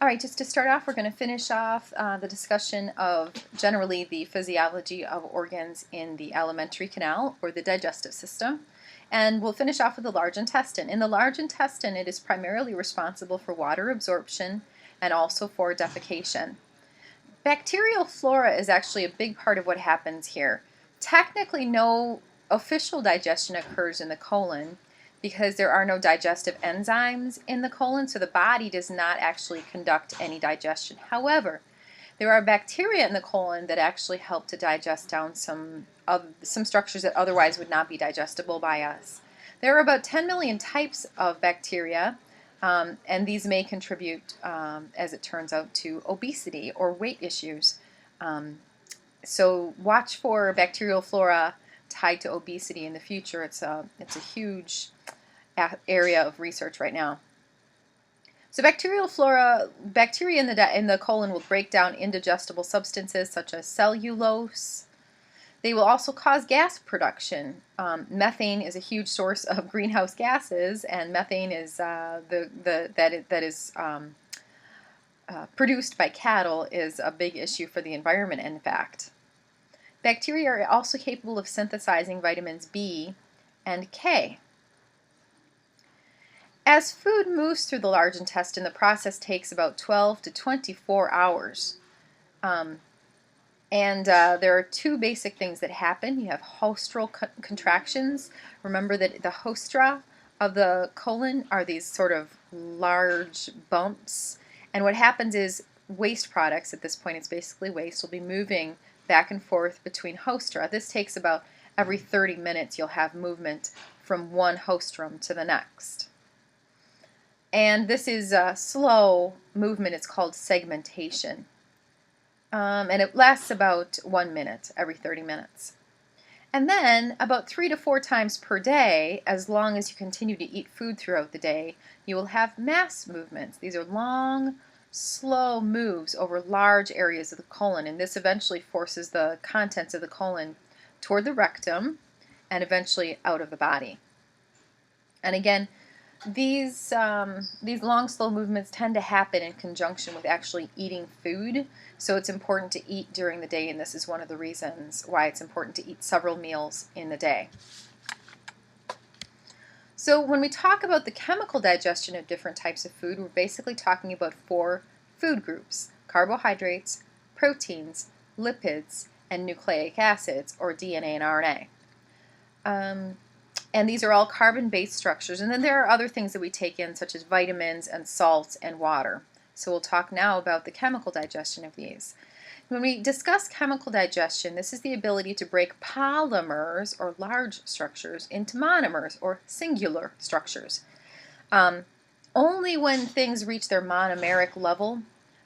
All right, just to start off, we're going to finish off the discussion of generally the physiology of organs in the alimentary canal or the digestive system. And we'll finish off with the large intestine. In the large intestine, it is primarily responsible for water absorption and also for defecation. Bacterial flora is actually a big part of what happens here. Technically, no official digestion occurs in the colon because there are no digestive enzymes in the colon, so the body does not actually conduct any digestion. However, there are bacteria in the colon that actually help to digest down some structures that otherwise would not be digestible by us. There are about 10 million types of bacteria, and these may contribute, as it turns out, to obesity or weight issues. So watch for bacterial flora tied to obesity in the future. It's a huge area of research right now. So bacterial flora, bacteria in the colon will break down indigestible substances such as cellulose. They will also cause gas production. Methane is a huge source of greenhouse gases, and methane is produced by cattle is a big issue for the environment, in fact. Bacteria are also capable of synthesizing vitamins B and K. As food moves through the large intestine, the process takes about 12 to 24 hours. There are two basic things that happen. You have haustral contractions. Remember that the haustra of the colon are these sort of large bumps. And what happens is waste products, at this point it's basically waste, will be moving back and forth between haustra. This takes about every 30 minutes you'll have movement from one haustrum to the next. And this is a slow movement. It's called segmentation. And it lasts about 1 minute every 30 minutes. And then about 3 to 4 times per day, as long as you continue to eat food throughout the day, you will have mass movements. These are long, slow moves over large areas of the colon, and this eventually forces the contents of the colon toward the rectum and eventually out of the body. And again, these long, slow movements tend to happen in conjunction with actually eating food, so it's important to eat during the day, and this is one of the reasons why it's important to eat several meals in the day. So when we talk about the chemical digestion of different types of food, we're basically talking about 4 food groups: carbohydrates, proteins, lipids, and nucleic acids, or DNA and RNA. And these are all carbon-based structures. And then there are other things that we take in, such as vitamins and salts and water. So we'll talk now about the chemical digestion of these. When we discuss chemical digestion, this is the ability to break polymers, or large structures, into monomers, or singular structures. Only when things reach their monomeric level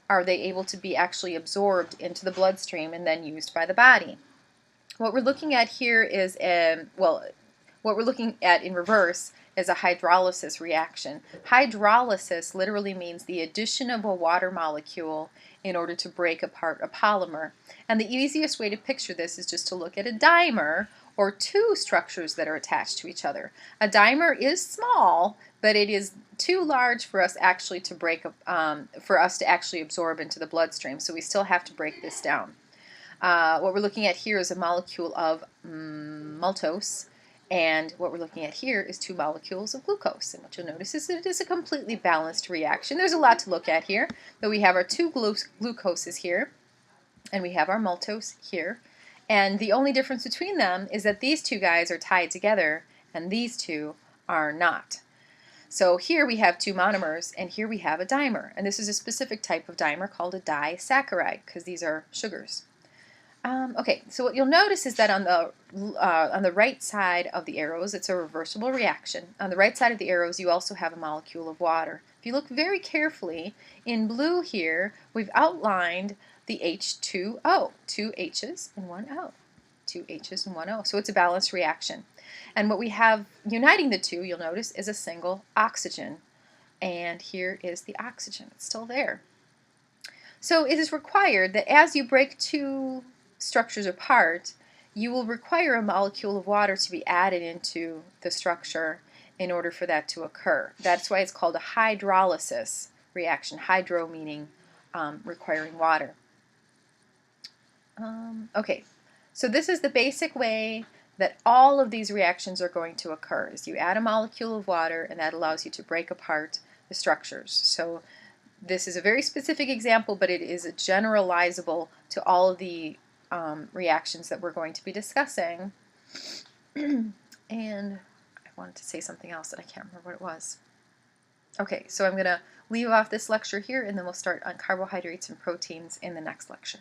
are they able to be actually absorbed into the bloodstream and then used by the body. What we're looking at here is what we're looking at in reverse is a hydrolysis reaction. Hydrolysis literally means the addition of a water molecule in order to break apart a polymer. And the easiest way to picture this is just to look at a dimer, or 2 structures that are attached to each other. A dimer is small, but it is too large for us actually to actually absorb into the bloodstream. So we still have to break this down. What we're looking at here is a molecule of maltose. And what we're looking at here is 2 molecules of glucose. And what you'll notice is that it is a completely balanced reaction. There's a lot to look at here, but we have our 2 glucoses here, and we have our maltose here. And the only difference between them is that these 2 guys are tied together, and these 2 are not. So here we have 2 monomers, and here we have a dimer. And this is a specific type of dimer called a disaccharide, because these are sugars. Okay, so what you'll notice is that on the right side of the arrows, it's a reversible reaction. On the right side of the arrows, you also have a molecule of water. If you look very carefully, in blue here, we've outlined the H2O, 2 H's and 1 O. 2 H's and 1 O. So it's a balanced reaction. And what we have uniting the 2, you'll notice, is a single oxygen. And here is the oxygen. It's still there. So it is required that as you break 2 structures apart, you will require a molecule of water to be added into the structure in order for that to occur. That's why it's called a hydrolysis reaction. Hydro meaning requiring water. Okay, so this is the basic way that all of these reactions are going to occur. Is you add a molecule of water, and that allows you to break apart the structures. So this is a very specific example, but it is generalizable to all of the reactions that we're going to be discussing. And I wanted to say something else that I can't remember what it was. Okay, so I'm going to leave off this lecture here, and then we'll start on carbohydrates and proteins in the next lecture.